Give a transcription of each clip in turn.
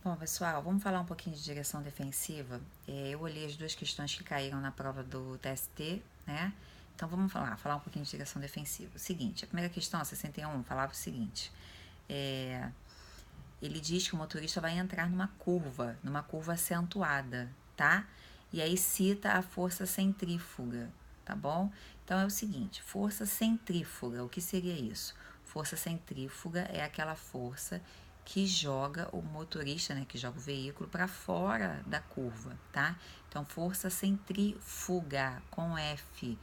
Bom, pessoal, vamos falar um pouquinho de direção defensiva. Eu olhei as duas questões que caíram na prova do TST, né? Então vamos falar um pouquinho de direção defensiva. O seguinte, a primeira questão, a 61, falava o seguinte: é, ele diz que o motorista vai entrar numa curva acentuada, tá? E aí cita a força centrífuga, tá bom? Então é o seguinte, força centrífuga, o que seria isso? Força centrífuga é aquela força que joga o motorista, né, que joga o veículo para fora da curva, tá? Então força centrífuga com F.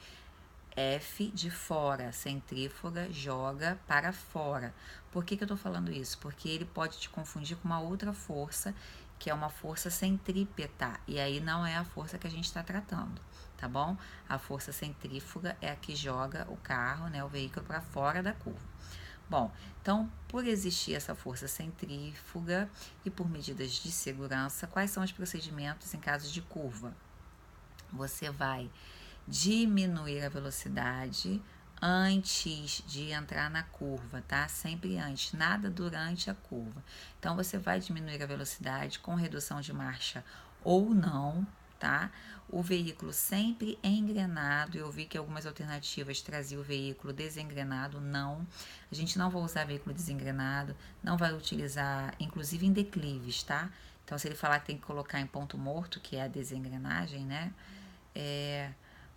F de fora, centrífuga, joga para fora. Por que eu tô falando isso? Porque ele pode te confundir com uma outra força, que é uma força centrípeta, e aí não é a força que a gente está tratando, tá bom? A força centrífuga é a que joga o carro, né, o veículo para fora da curva. Bom, então, por existir essa força centrífuga e por medidas de segurança, quais são os procedimentos em caso de curva? Você vai diminuir a velocidade antes de entrar na curva, tá? Sempre antes, nada durante a curva. Então você vai diminuir a velocidade com redução de marcha ou não, tá? O veículo sempre engrenado. Eu vi que algumas alternativas traziam o veículo desengrenado, não. A gente não vai usar veículo desengrenado, não vai utilizar, inclusive em declives, tá? Então, se ele falar que tem que colocar em ponto morto, que é a desengrenagem, né?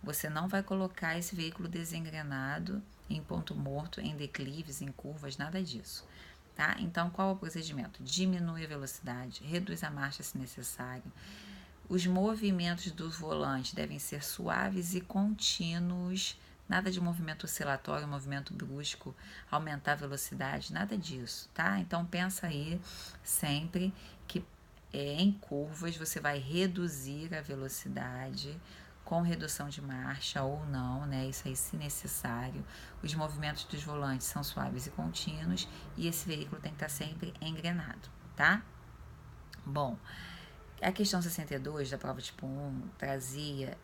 Você não vai colocar esse veículo desengrenado em ponto morto, em declives, em curvas, nada disso. Tá? Então, qual é o procedimento? Diminui a velocidade, reduz a marcha se necessário. Os movimentos do volante devem ser suaves e contínuos, nada de movimento oscilatório, movimento brusco, aumentar a velocidade, nada disso, tá? Então pensa aí sempre que em curvas você vai reduzir a velocidade com redução de marcha ou não, né? Isso aí se necessário. Os movimentos dos volantes são suaves e contínuos e esse veículo tem que estar sempre engrenado, tá? Bom, a questão 62 da prova tipo 1 trazia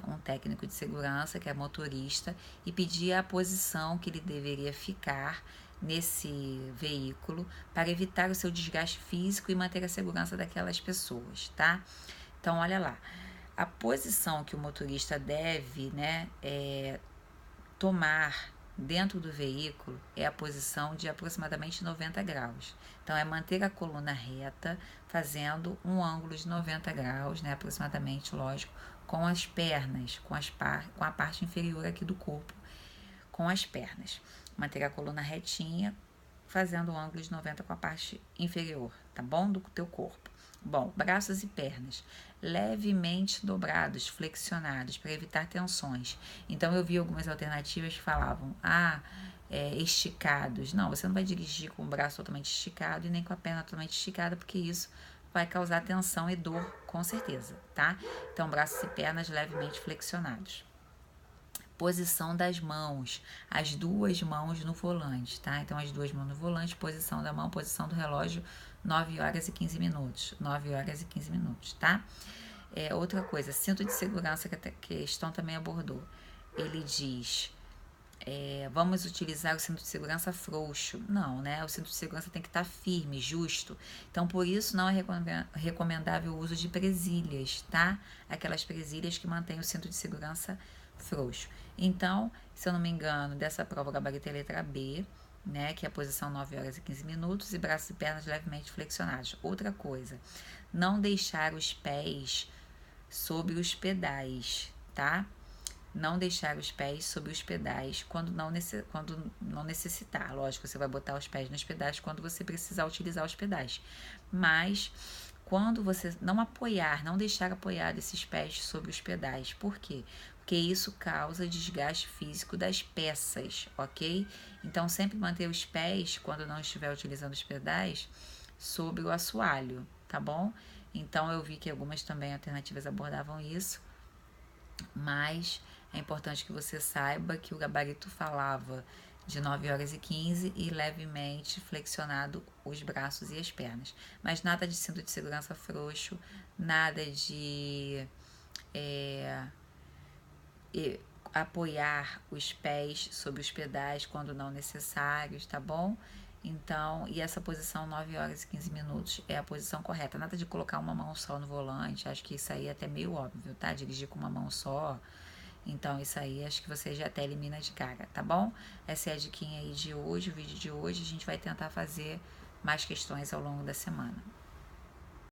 um técnico de segurança, que é motorista, e pedia a posição que ele deveria ficar nesse veículo para evitar o seu desgaste físico e manter a segurança daquelas pessoas, tá? Então, olha lá, a posição que o motorista deve, né, tomar dentro do veículo é a posição de aproximadamente 90 graus. Então, é manter a coluna reta, fazendo um ângulo de 90 graus, né, aproximadamente, lógico, com as pernas, com a parte inferior aqui do corpo, com as pernas. Manter a coluna retinha, fazendo um ângulo de 90 com a parte inferior, tá bom? Do teu corpo. Bom, braços e pernas levemente dobrados, flexionados, para evitar tensões. Então, eu vi algumas alternativas que falavam, esticados. Não, você não vai dirigir com o braço totalmente esticado e nem com a perna totalmente esticada, porque isso vai causar tensão e dor, com certeza, tá? Então, braços e pernas levemente flexionados. Posição das mãos, as duas mãos no volante, tá? Então, as duas mãos no volante, posição da mão, posição do relógio, 9 horas e 15 minutos. 9 horas e 15 minutos, tá? Outra coisa, cinto de segurança que a questão também abordou. Ele diz, vamos utilizar o cinto de segurança frouxo. Não, né? O cinto de segurança tem que estar firme, justo. Então, por isso, não é recomendável o uso de presilhas, tá? Aquelas presilhas que mantêm o cinto de segurança frouxo. Então, se eu não me engano, dessa prova, o gabarito é a letra B, né? Que é a posição 9 horas e 15 minutos e braços e pernas levemente flexionados. Outra coisa, não deixar os pés sobre os pedais, tá? Não deixar os pés sobre os pedais quando não necessitar. Lógico, você vai botar os pés nos pedais quando você precisar utilizar os pedais. Mas quando você não apoiar, não deixar apoiar esses pés sobre os pedais. Por quê? Porque isso causa desgaste físico das peças, ok? Então, sempre manter os pés, quando não estiver utilizando os pedais, sobre o assoalho, tá bom? Então, eu vi que algumas também alternativas abordavam isso, mas é importante que você saiba que o gabarito falava de 9 horas e 15 e levemente flexionado os braços e as pernas. Mas nada de cinto de segurança frouxo, nada de apoiar os pés sobre os pedais quando não necessários, tá bom? Então, e essa posição 9 horas e 15 minutos é a posição correta. Nada de colocar uma mão só no volante, acho que isso aí é até meio óbvio, tá? Dirigir com uma mão só. Então, isso aí acho que você já até elimina de cara, tá bom? Essa é a diquinha aí de hoje, o vídeo de hoje. A gente vai tentar fazer mais questões ao longo da semana.